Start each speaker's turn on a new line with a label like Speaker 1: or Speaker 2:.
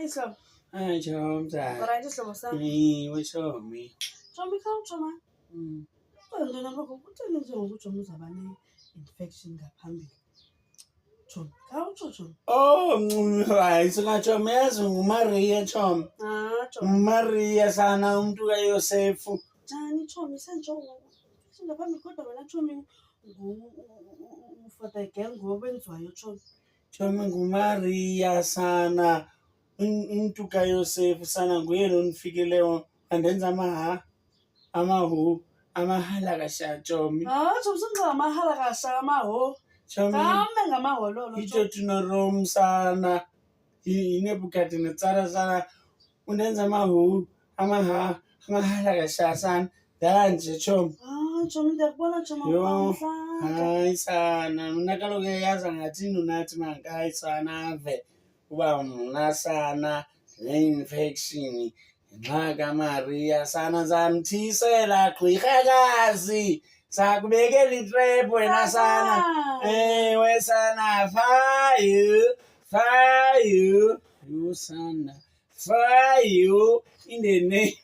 Speaker 1: Islam.
Speaker 2: Hayi Choma.
Speaker 1: Alright, isihlobo sami.
Speaker 2: Yiwe Chomi.
Speaker 1: Choma ikhawuthoma. Ntona ngoku kutheni njengokuthi uzaba ne-infection ngaphambili. Choma, khawutsho Choma.
Speaker 2: Oh, hayi singatsho yazi nguMaria Choma.
Speaker 1: Choma.
Speaker 2: Maria sana umuntu kaYosefu.
Speaker 1: Njani Choma isentsho ngaphambili kodwa wena Choma for the girl ngobenziwayo Choma.
Speaker 2: Choma nguMaria sana umuntu kaYosefu sana nguye lo nifikileyo andenza amahu amahalakasha Chomi.
Speaker 1: Choma senza amahalakasha amaho. Kame ngamaholo
Speaker 2: ito tinorom sana iNebukadnezar sana undenza amahalakasha sana ndanje Chomi.
Speaker 1: Choma ndiyakubona Choma.
Speaker 2: Hayi sana mna kaloku yaza ngathi nunathi mangayi sana ave uba mna sana ne-infection ngenxa kaMaria sana zamthisela gqirhakazi sakubekela itrep wena sana ewe sana fire you sana fire in the name